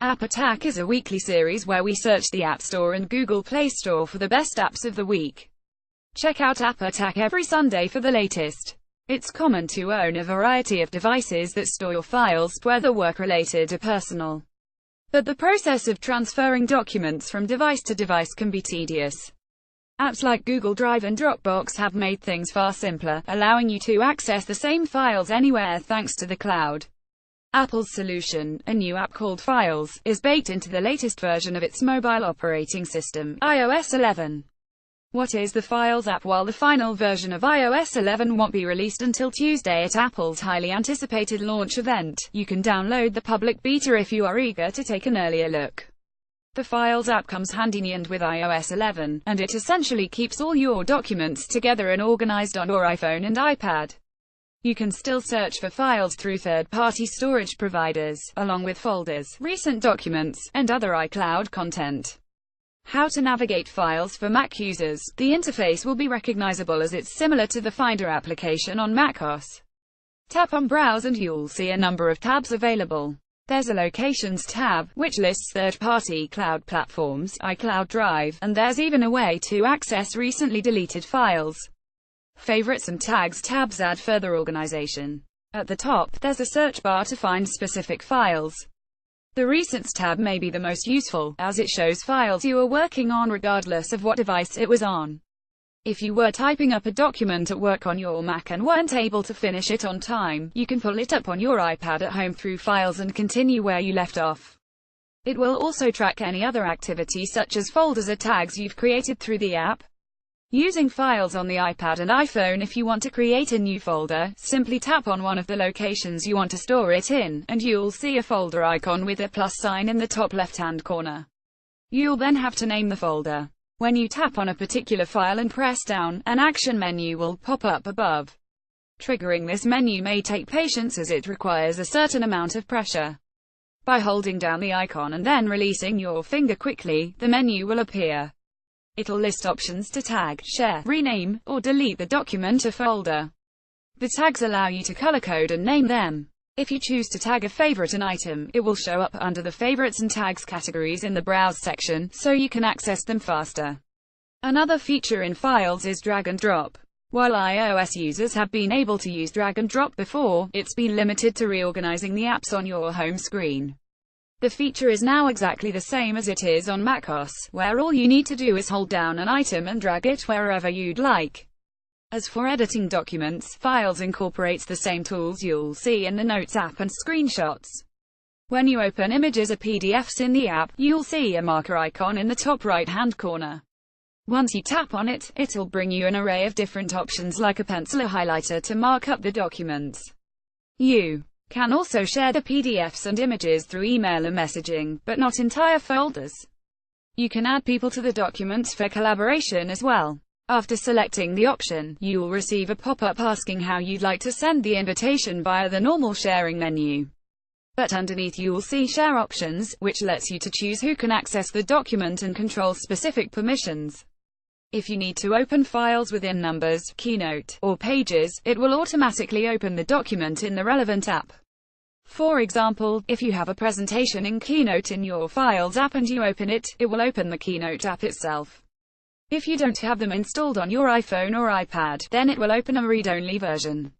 App Attack is a weekly series where we search the App Store and Google Play Store for the best apps of the week. Check out App Attack every Sunday for the latest. It's common to own a variety of devices that store your files, whether work-related or personal. But the process of transferring documents from device to device can be tedious. Apps like Google Drive and Dropbox have made things far simpler, allowing you to access the same files anywhere thanks to the cloud. Apple's solution, a new app called Files, is baked into the latest version of its mobile operating system, iOS 11. What is the Files app? While the final version of iOS 11 won't be released until Tuesday at Apple's highly anticipated launch event, you can download the public beta if you are eager to take an earlier look. The Files app comes hand-in-hand with iOS 11, and it essentially keeps all your documents together and organized on your iPhone and iPad. You can still search for files through third-party storage providers, along with folders, recent documents, and other iCloud content. How to navigate Files for Mac users. The interface will be recognizable as it's similar to the Finder application on macOS. Tap on Browse and you'll see a number of tabs available. There's a Locations tab, which lists third-party cloud platforms, iCloud Drive, and there's even a way to access recently deleted files. Favorites and Tags tabs add further organization. At the top, there's a search bar to find specific files. The Recents tab may be the most useful, as it shows files you are working on regardless of what device it was on. If you were typing up a document at work on your Mac and weren't able to finish it on time, you can pull it up on your iPad at home through Files and continue where you left off. It will also track any other activity such as folders or tags you've created through the app. Using Files on the iPad and iPhone. If you want to create a new folder, simply tap on one of the locations you want to store it in, and you'll see a folder icon with a plus sign in the top left-hand corner. You'll then have to name the folder. When you tap on a particular file and press down, an action menu will pop up above. Triggering this menu may take patience as it requires a certain amount of pressure. By holding down the icon and then releasing your finger quickly, the menu will appear. It'll list options to tag, share, rename, or delete the document or folder. The tags allow you to color code and name them. If you choose to tag a favorite an item, it will show up under the Favorites and Tags categories in the Browse section, so you can access them faster. Another feature in Files is drag and drop. While iOS users have been able to use drag and drop before, it's been limited to reorganizing the apps on your home screen. The feature is now exactly the same as it is on macOS, where all you need to do is hold down an item and drag it wherever you'd like. As for editing documents, Files incorporates the same tools you'll see in the Notes app and Screenshots. When you open images or PDFs in the app, you'll see a marker icon in the top right-hand corner. Once you tap on it, it'll bring you an array of different options like a pencil or highlighter to mark up the documents. You can also share the PDFs and images through email or messaging, but not entire folders. You can add people to the documents for collaboration as well. After selecting the option, you'll receive a pop-up asking how you'd like to send the invitation via the normal sharing menu. But underneath you'll see Share Options, which lets you to choose who can access the document and control specific permissions. If you need to open files within Numbers, Keynote, or Pages, it will automatically open the document in the relevant app. For example, if you have a presentation in Keynote in your Files app and you open it, it will open the Keynote app itself. If you don't have them installed on your iPhone or iPad, then it will open a read-only version.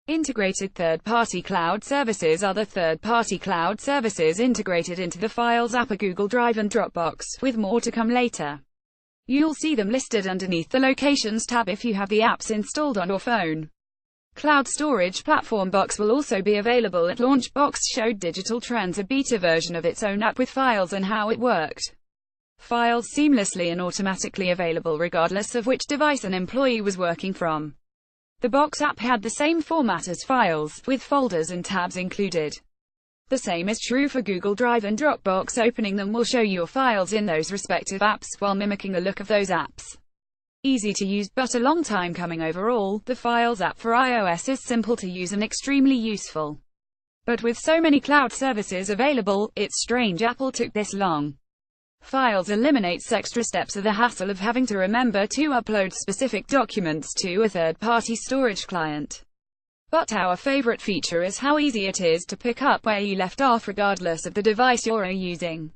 Integrated third-party cloud services. Other third-party cloud services integrated into the Files app are Google Drive and Dropbox, with more to come later. You'll see them listed underneath the Locations tab if you have the apps installed on your phone. Cloud storage platform Box will also be available at launch. Box showed Digital Trends a beta version of its own app with Files and how it worked. Files seamlessly and automatically available regardless of which device an employee was working from. The Box app had the same format as Files, with folders and tabs included. The same is true for Google Drive and Dropbox. Opening them will show your files in those respective apps, while mimicking the look of those apps. Easy to use, but a long time coming overall. The Files app for iOS is simple to use and extremely useful. But with so many cloud services available, it's strange Apple took this long. Files eliminates extra steps of the hassle of having to remember to upload specific documents to a third-party storage client. But our favorite feature is how easy it is to pick up where you left off regardless of the device you're using.